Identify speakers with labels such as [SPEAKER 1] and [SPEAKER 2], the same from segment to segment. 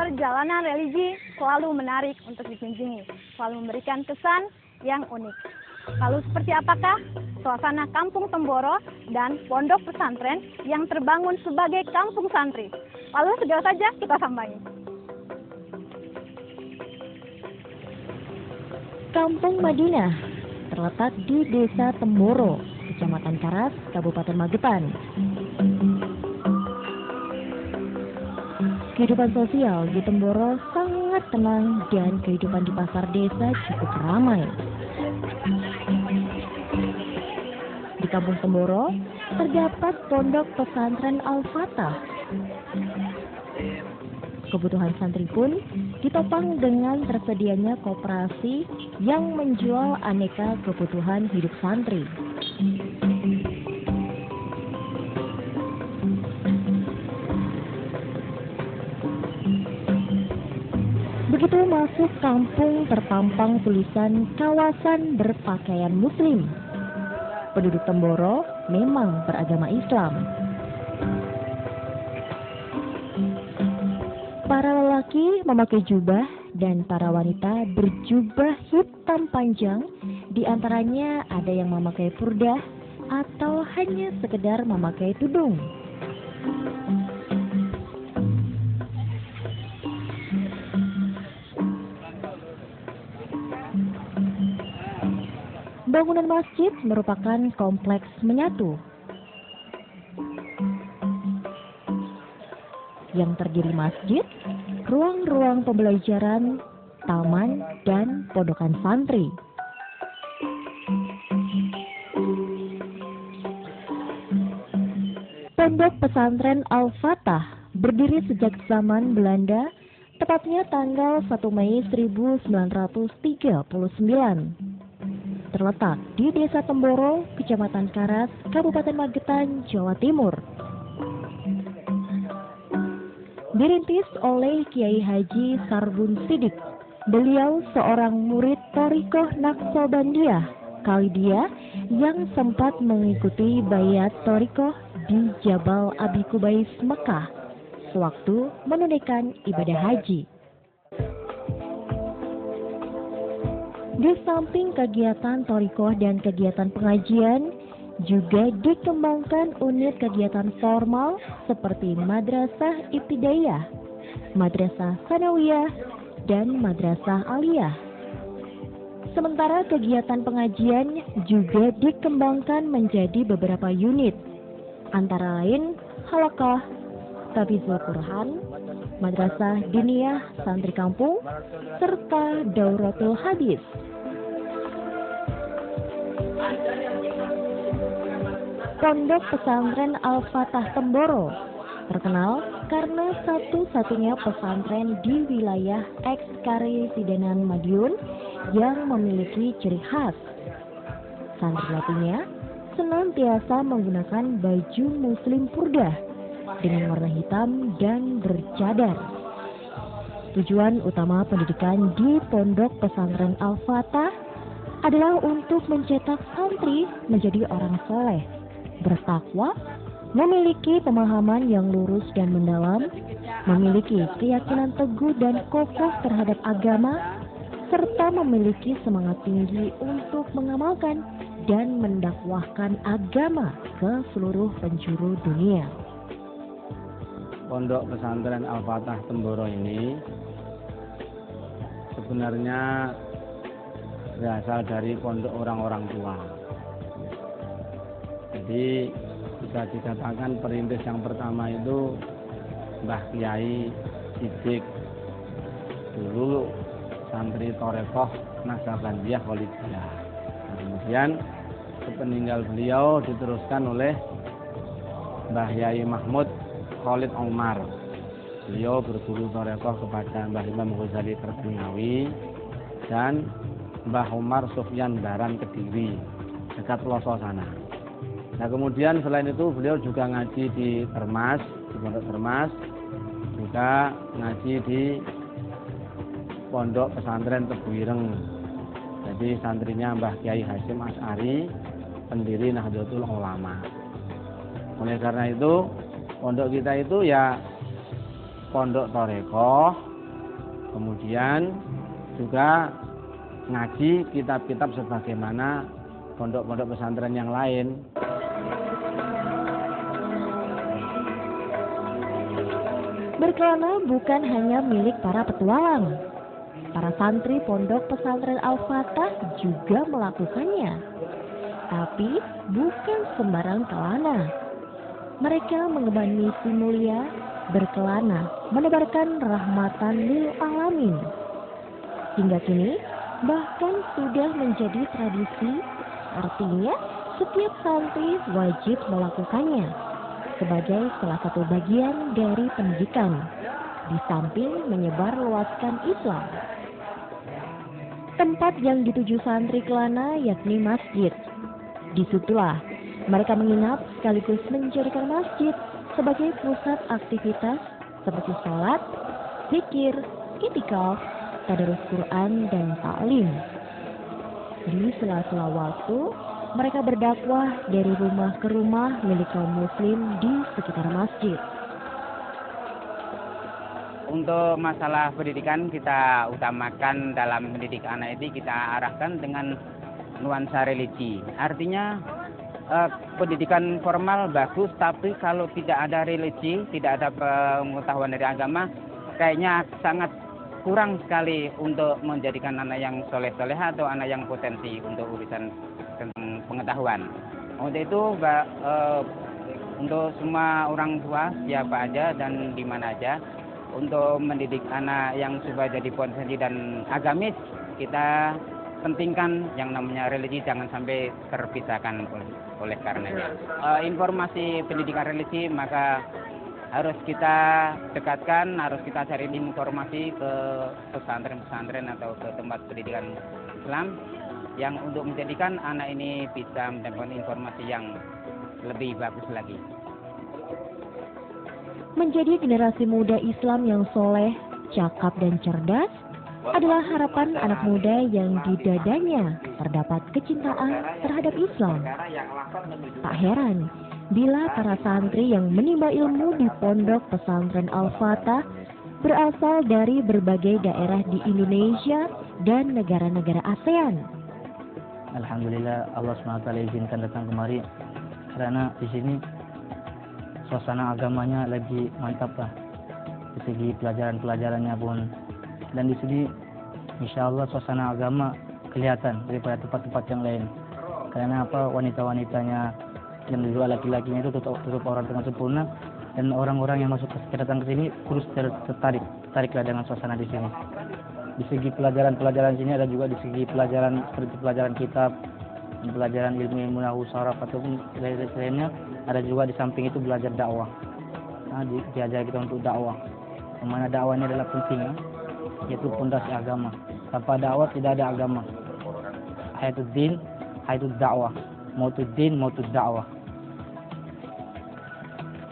[SPEAKER 1] perjalanan religi selalu menarik untuk dikunjungi, selalu memberikan kesan yang unik. Lalu seperti apakah suasana Kampung Temboro dan pondok pesantren yang terbangun sebagai kampung santri? Lalu segera saja kita sambangi.
[SPEAKER 2] Kampung Madinah terletak di Desa Temboro, Kecamatan Karas, Kabupaten Magetan. Kehidupan sosial di Temboro sangat tenang dan kehidupan di pasar desa cukup ramai. Di Kampung Temboro terdapat pondok pesantren Al-Fatah. Kebutuhan santri pun ditopang dengan tersedianya koperasi yang menjual aneka kebutuhan hidup santri. Begitu masuk kampung terpampang tulisan kawasan berpakaian muslim. Penduduk Temboro memang beragama Islam. Para lelaki memakai jubah dan para wanita berjubah hitam panjang. Di antaranya ada yang memakai purdah atau hanya sekedar memakai tudung. Bangunan masjid merupakan kompleks menyatu yang terdiri masjid, ruang-ruang pembelajaran, taman, dan pondokan santri. Pondok pesantren Al-Fatah berdiri sejak zaman Belanda, tepatnya tanggal 1 Mei 1939. Terletak di Desa Temboro, Kecamatan Karas, Kabupaten Magetan, Jawa Timur. Dirintis oleh Kiai Haji Sarbun Sidik. Beliau seorang murid Thariqah Naqsabandiyah Khalidiyah yang sempat mengikuti bayat Thariqah di Jabal Abi Kubais, Mekah, sewaktu menunaikan ibadah haji. Di samping kegiatan Thariqah dan kegiatan pengajian, juga dikembangkan unit kegiatan formal seperti Madrasah Ibtidaiyah, Madrasah Sanawiyah, dan Madrasah Aliyah. Sementara kegiatan pengajian juga dikembangkan menjadi beberapa unit, antara lain Halaqah, Tabizul Quran, Madrasah Diniyah Santri Kampung, serta Dauratul Hadis. Pondok pesantren Al-Fatah Temboro terkenal karena satu-satunya pesantren di wilayah eks-Karesidenan Madiun yang memiliki ciri khas. Santriwatinya senantiasa menggunakan baju muslim purdah dengan warna hitam dan bercadar. Tujuan utama pendidikan di Pondok Pesantren Al-Fatah adalah untuk mencetak santri menjadi orang soleh, bertakwa, memiliki pemahaman yang lurus dan mendalam, memiliki keyakinan teguh dan kokoh terhadap agama, serta memiliki semangat tinggi untuk mengamalkan dan mendakwahkan agama ke seluruh penjuru dunia.
[SPEAKER 3] Pondok Pesantren Al-Fatah Temboro ini sebenarnya berasal dari pondok orang-orang tua. Jadi bisa dikatakan perintis yang pertama itu Mbah Kiai Sidik, dulu santri Thariqah Naqsabandiyah Khalidiyah. Kemudian sepeninggal beliau diteruskan oleh Mbah Yai Mahmud Khalid Umar. Beliau berguru Thariqah kepada Mbah Imam Ghazali Kertengawi dan Mbah Umar Sufyan Baran Kediri, dekat Ploso sana. Nah kemudian selain itu beliau juga ngaji di Termas, di Pondok Termas, juga ngaji di Pondok Pesantren Tebuireng. Jadi santrinya Mbah Kiai Hasyim Asy'ari, pendiri Nahdlatul Ulama. Oleh karena itu pondok kita itu ya pondok Thariqah Kemudian juga ngaji kitab-kitab sebagaimana pondok-pondok pesantren yang lain.
[SPEAKER 2] Berkelana bukan hanya milik para petualang. Para santri pondok pesantren Al-Fatah juga melakukannya. Tapi bukan sembarang kelana. Mereka mengemban misi mulia berkelana, menebarkan rahmatan lil alamin. Hingga kini bahkan sudah menjadi tradisi, artinya setiap santri wajib melakukannya sebagai salah satu bagian dari pendidikan, di samping menyebarluaskan Islam. Tempat yang dituju santri kelana yakni masjid. Disitulah mereka menginap sekaligus menjadikan masjid sebagai pusat aktivitas seperti sholat, zikir, i'tikaf, tadarus Quran, dan ta'lim. Di sela-sela waktu, mereka berdakwah dari rumah ke rumah milik kaum muslim di sekitar masjid.
[SPEAKER 4] Untuk masalah pendidikan kita utamakan dalam pendidik anak ini kita arahkan dengan nuansa religi. Artinya pendidikan formal bagus, tapi kalau tidak ada religi, tidak ada pengetahuan dari agama, kayaknya sangat kurang sekali untuk menjadikan anak yang soleh-soleha atau anak yang potensi untuk urusan tentang pengetahuan. Untuk itu untuk semua orang tua siapa aja dan di mana aja, untuk mendidik anak yang supaya jadi potensi dan agamis, kita pentingkan yang namanya religi, jangan sampai terpisahkan oleh karenanya. Informasi pendidikan religi maka harus kita dekatkan, harus kita cari informasi ke pesantren-pesantren atau ke tempat pendidikan Islam yang untuk menjadikan anak ini bisa mendapatkan informasi yang lebih bagus lagi.
[SPEAKER 2] Menjadi generasi muda Islam yang soleh, cakap, dan cerdas adalah harapan anak muda yang di dadanya terdapat kecintaan terhadap Islam. Tak heran bila para santri yang menimba ilmu di pondok pesantren Al-Fatah berasal dari berbagai daerah di Indonesia dan negara-negara ASEAN.
[SPEAKER 5] Alhamdulillah Allah SWT izinkan datang kemari karena di sini suasana agamanya lagi mantap lah, di segi pelajaran-pelajarannya pun, dan di sini insya Allah suasana agama kelihatan daripada tempat-tempat yang lain. Karena apa, wanita-wanitanya dan juga laki-lakinya itu tutup orang dengan sempurna, dan orang-orang yang masuk datang ke sini terus tertariklah dengan suasana di sini. Di segi pelajaran-pelajaran sini ada juga di segi pelajaran seperti pelajaran kitab, pelajaran ilmu nahwu saraf ataupun lainnya, ada juga di samping itu belajar dakwah. Nah, diajar kita untuk dakwah. Mana dakwah ini adalah penting, yaitu pondasi agama. Tanpa dakwah tidak ada agama. Hayatuddin, hayatud dakwah. Mautuddin, mautud dakwah.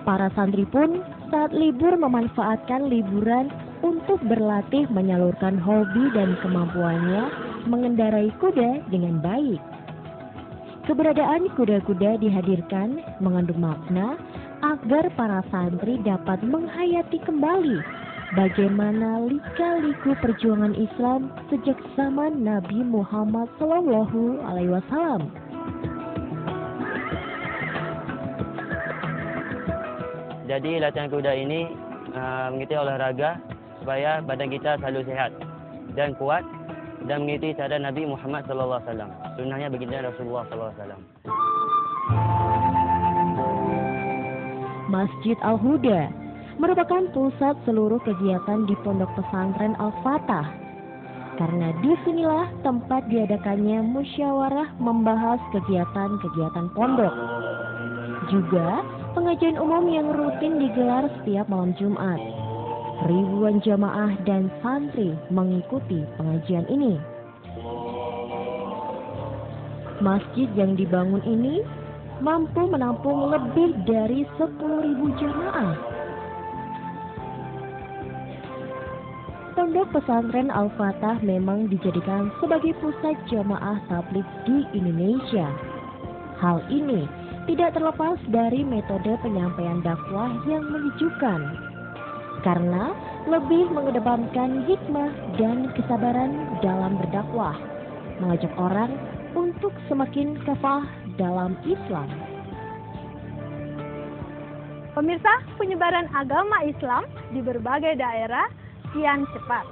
[SPEAKER 2] Para santri pun saat libur memanfaatkan liburan untuk berlatih menyalurkan hobi dan kemampuannya mengendarai kuda dengan baik. Keberadaan kuda-kuda dihadirkan mengandung makna agar para santri dapat menghayati kembali bagaimana lika-liku perjuangan Islam sejak zaman Nabi Muhammad SAW.
[SPEAKER 6] Jadi latihan kuda ini mengikuti olahraga supaya badan kita selalu sehat dan kuat dan mengikuti cara Nabi Muhammad SAW. Sunnahnya baginda Rasulullah SAW.
[SPEAKER 2] Masjid Al-Huda merupakan pusat seluruh kegiatan di pondok pesantren Al-Fatah. Karena disinilah tempat diadakannya musyawarah membahas kegiatan-kegiatan pondok. Juga pengajian umum yang rutin digelar setiap malam Jumat. Ribuan jamaah dan santri mengikuti pengajian ini. Masjid yang dibangun ini mampu menampung lebih dari 10.000 jamaah. Pondok pesantren Al-Fatah memang dijadikan sebagai pusat jamaah tabligh di Indonesia. Hal ini tidak terlepas dari metode penyampaian dakwah yang menunjukkan. karena lebih mengedepankan hikmah dan kesabaran dalam berdakwah, mengajak orang untuk semakin kafah dalam Islam.
[SPEAKER 1] Pemirsa, penyebaran agama Islam di berbagai daerah kian cepat,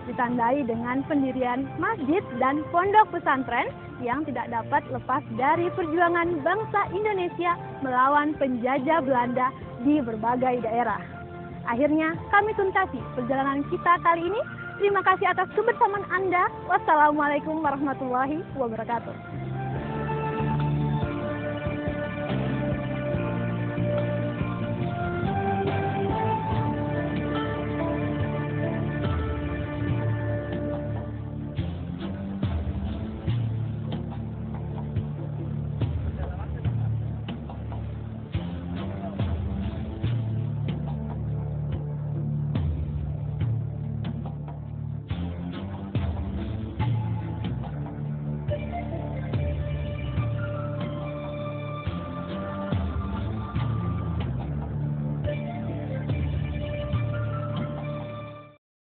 [SPEAKER 1] ditandai dengan pendirian masjid dan pondok pesantren yang tidak dapat lepas dari perjuangan bangsa Indonesia melawan penjajah Belanda di berbagai daerah. Akhirnya kami tuntasi perjalanan kita kali ini. Terima kasih atas kebersamaan Anda. Wassalamualaikum warahmatullahi wabarakatuh.